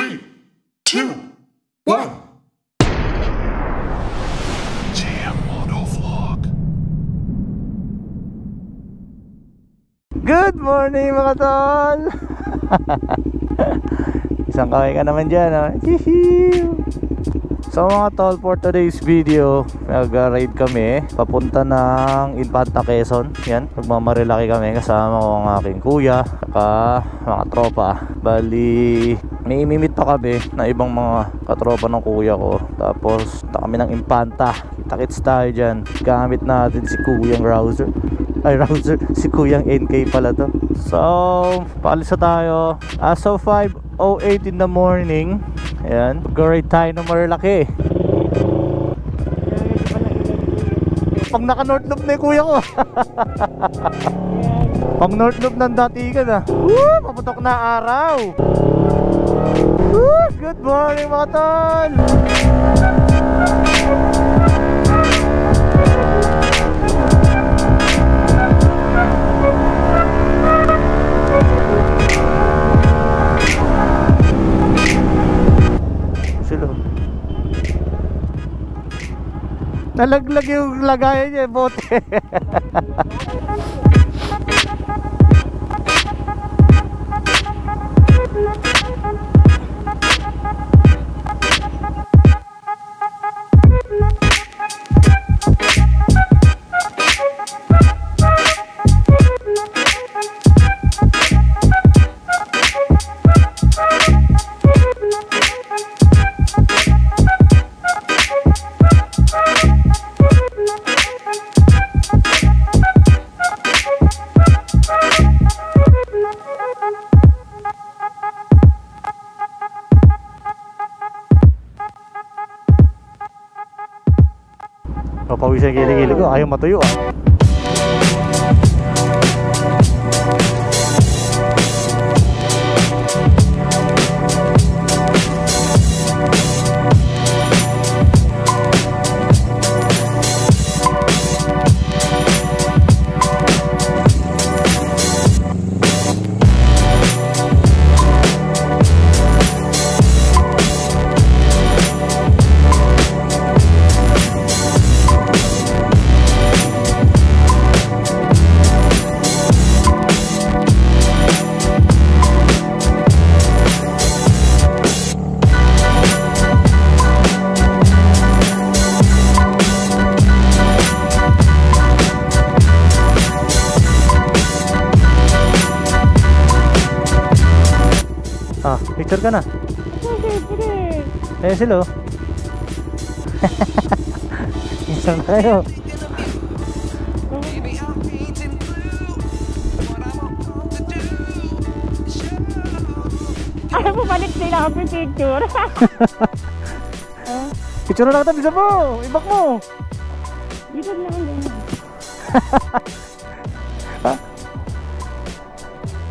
3, 2, 1. GM Motovlog. Good morning mga tol. Isang kaway ka naman dyan, oh. So mga tol, for today's video, nag-ride kami papunta ng Infanta, Quezon. Yan, magmamarilaki kami kasama ko ang aking kuya saka mga tropa. Bali, may imimit pa kami na ibang mga katropa ng kuya ko. Tapos punta kami ng Infanta. Kita-kits tayo dyan. Gamit natin si Kuyang Rouser. Ay, Rouser, si Kuyang NK pala to. So, paalis na tayo. As of 5:08 in the morning. Ayan, mag-ride tayo ng Marilaki. Pag naka-north loop na yung kuya ko. Pag north loop ng Datigan ah. Woo! Paputok na araw. Woo! Good morning mga tol. Nalaglag yung lagayan niya, bote. Papawisan yung kilig-kilig ko, ayaw matuyo ah. Picture ka na. Eh silo. Isang na kayo. Ayaw mo balik sila ako picture. Picture na lang kita, bisa mo. Ibak mo. Ibak naman din.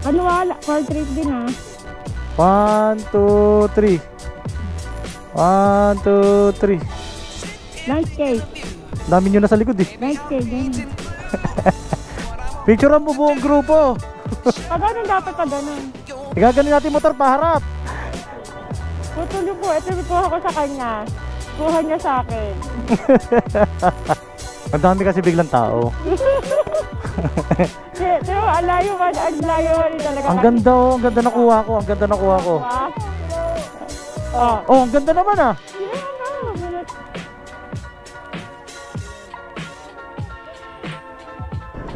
Ano wala? Portrait din ha. 1, 2, 3. 1, 2, 3. Landscape. Dami nyo na sa likod eh. Landscape din. Picturean mo buong grupo. Pagano dapat pagano. Igaganin natin motor paharap. Tutuloy po. Ito kuha ko sa kanya. Kuha niya sa akin. Ang dami kasi biglang tao. Pero alayo man. Alayo man talaga. Ang ganda oh. Ang ganda nakuha ko. Ang ganda nakuha ko. Oh, ang ganda naman ah.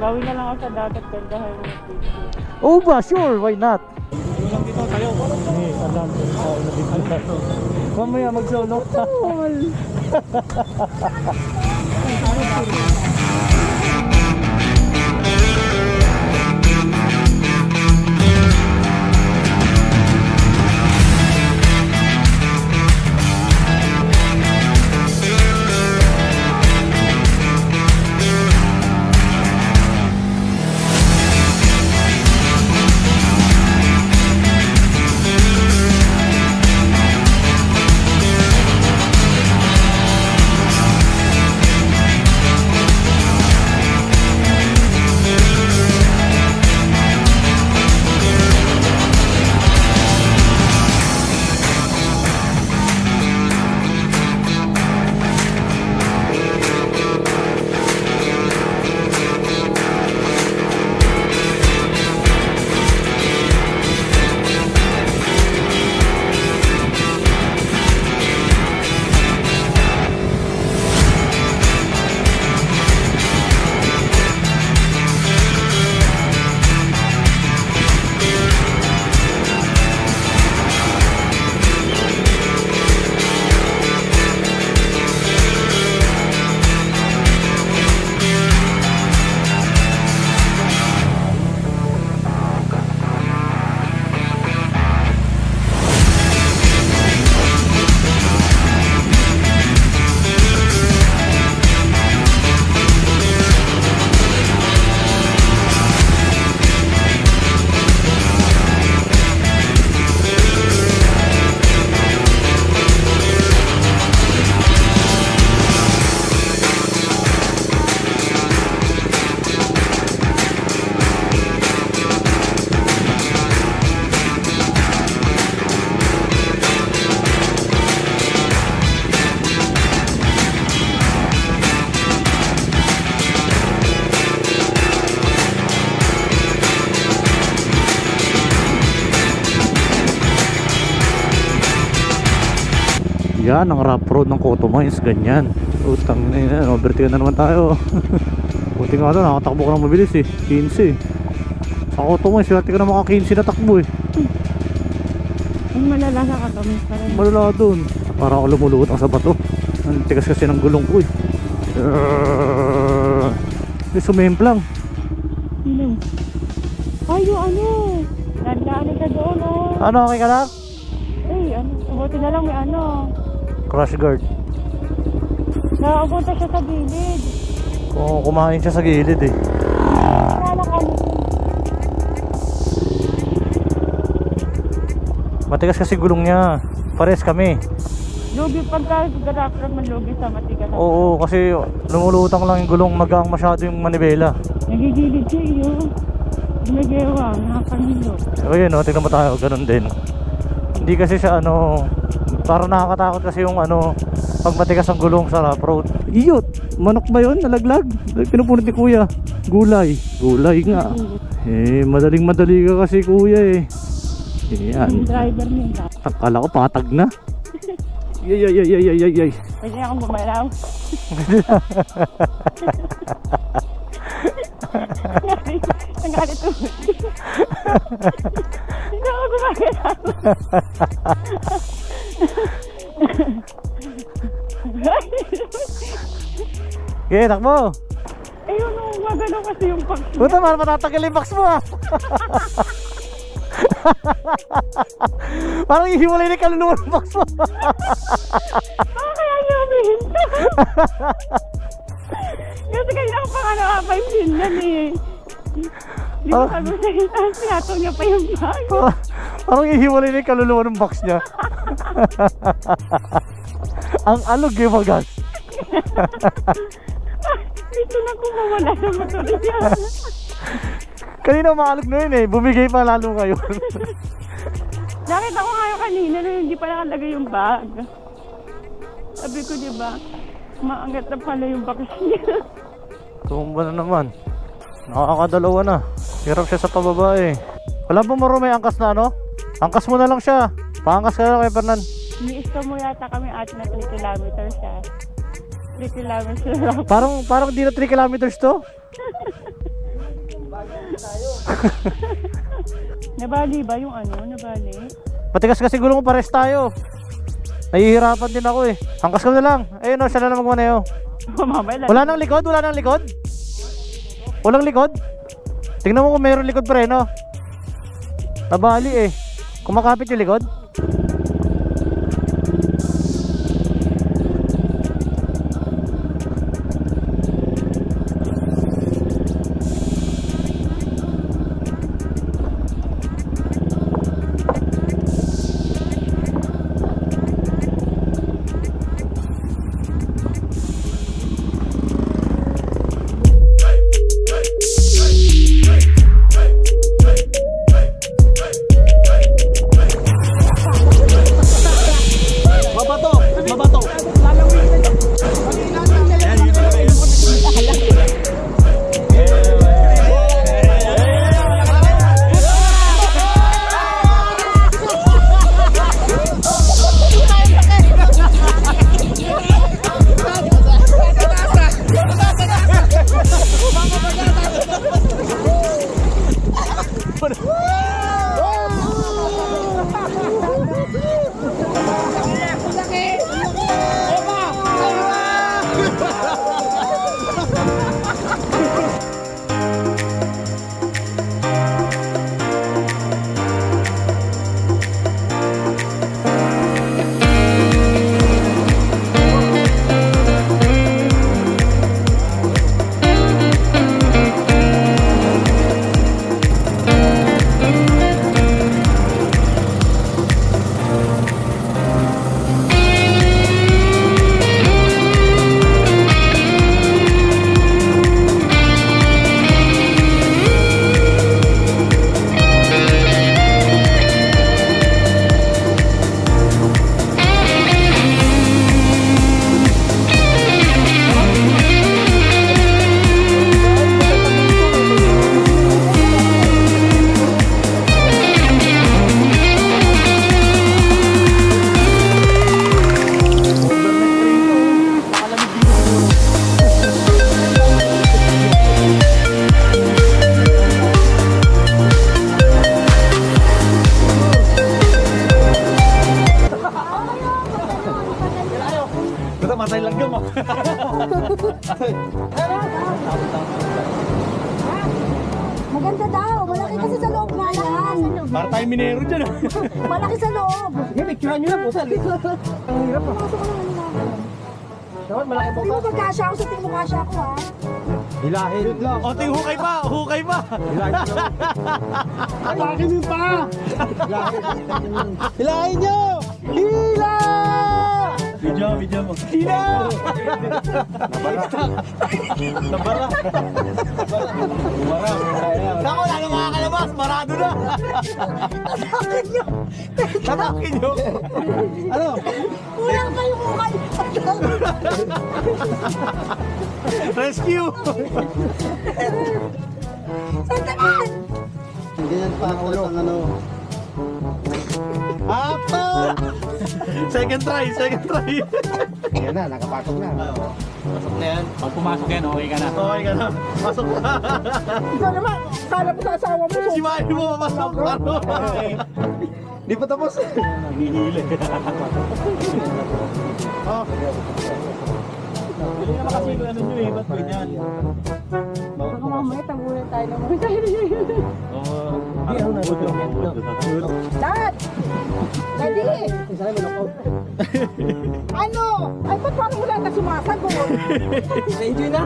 Gawin na lang ako sa dagat. Gandahan mo. Oh ba? Sure. Why not? Lang dito tayo. Alam ko. Mamaya mag-solo. Yan ang rough road ng Cotto Mines. Ganyan. Utang na yun. Overtake na naman tayo. Buti nga ito, nakatakbo ka ng mabilis eh. 15. Sa Cotto Mines, dati ka na maka 15 na takbo eh. Ang malala sa katamis pa rin. Malala doon. Para ako lumulutang sa bato. Ang tigas kasi ng gulong ko eh. Sumemplang. Ano? Ay, yung ano. Nandaanin ka doon oh. Ano, okay ka lang? Eh, ano. Buti na lang may ano. Crash guard. Nakapunta siya sa gilid. Oo, kumain siya sa gilid eh. Wala ka. Matigas kasi gulong niya. Pares kami. Lugi pagka garapran man lugi sa matigas. Oo, kasi lumulutang lang yung gulong, magang masyado yung manibela. Nagigilid siya iyo. Nagawa, nakapangilo. So yun, no, tignan mo tayo, ganun din. Hindi kasi siya ano, parang nakakatakot kasi yung ano, pag matigas ang gulong sa rough road. Iyot! Manok ba yun? Nalaglag? Pinupunod ni kuya. Gulay. Gulay nga. Eh, madaling madali ka kasi kuya eh. Yung Yan. driver niya. Akala ko patag na. Yay. Pwede akong bumalaw. Nagalit ko. Hindi ako gumagalaw. Okay, takbo. Ayun o, magalaw kasi yung box. Puta, mahal matatagal yung box mo ah. Parang ihiwalay na kaluluwa ng box mo. Kaya niyo humihinta. Kasi kanina ko pang ano, paimsindan eh. Di ko sabi sa hintaan, sinataw niya pa yung bag. Parang ihiwalay na yung kaluluwa ng box niya. Ang alog yung magas. Dito na kumawala sa motor niya. Kanina maalog na yun eh. Bumigay pa lalo ngayon. Nakita ko nga yung kanina na hindi pa nakalagay yung bag. Sabi ko diba, maangat na pala yung box niya. Tumba na naman. Nakakadalawa na. Hirap siya sa pababa eh. Wala ba maro may angkas na ano? Angkas mo na lang siya. Paangkas ka na kay Fernan. Iniisto mo yata kami at na 3 kilometers siya. 3 kilometers lang. Parang di na 3 kilometers to. Nabali ba yung ano? Nabali? Patigas kasi gulong ko, pares tayo. Nahihirapan din ako eh. Angkas ka na lang. Ayun o, siya na lang magmaneho. Wala nang likod? Wala nang likod? Walang likod? Tingnan mo kung mayroon likod preno. Nabali eh. Kumakapit yung likod. matay lang mo. Maganda daw. Malaki kasi sa loob nga yan. Para tayo minero dyan. Malaki sa loob. Hindi, picturean nyo lang, Pusal. Ang hirap ah. Pumasok ko naman namin. Dapat malaki Hindi mo magkasya ako sa tingin mo kasya ako ha. Hilahin. O, ting hukay pa, hukay pa. Akin yun pa! Hilahin nyo! Hila! Video mo. Hila! Nabara. Nako, lalo makakalabas, marado na. Tatakin nyo. Ano? Kulang pa yung mukha. Rescue. Sandaman! Ganyan pa ako ang ano. Apa! Second try. Yan na, nakapasok na. Pasok na yan. Pag pumasok yan, okay ka na. Okay ka na. Pasok na. Ikaw naman, kala mo sa asawa mo. Si Maya mo papasok. Ano? Di pa tapos. Hinihili. Hindi naman kasi kung ano nyo eh, ba't ganyan? Baka mamaya tagulan tayo ng mga Hindi, ano na, Dad! Daddy! Ano? Ay, ba't parang wala na sumasagot? Na-enjoy na?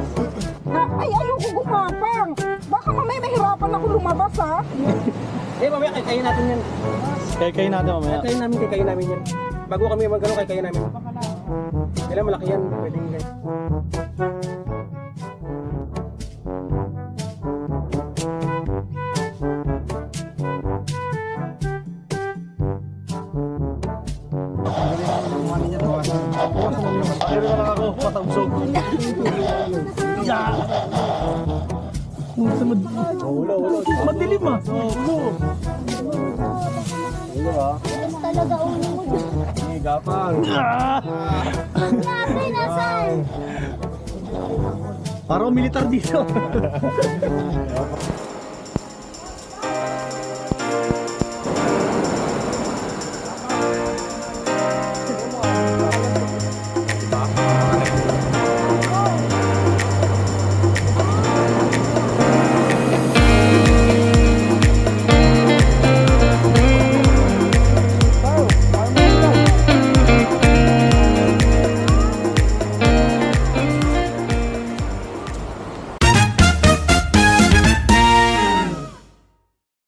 Ay, ayoko gumapang. Baka mamaya mahirapan ako lumabas, ha? Eh, mamaya kaya natin yan. Kaya natin mamaya. Kaya namin yan. Bago kami magano kaya namin. Kailan malaki yan, pwedeng guys. Ayun na lang ako, patawsog. Wala. Madilim ah. Talaga ulo mo dyan. Hey, gapang. Grabe, nasaan? Parang militar dito.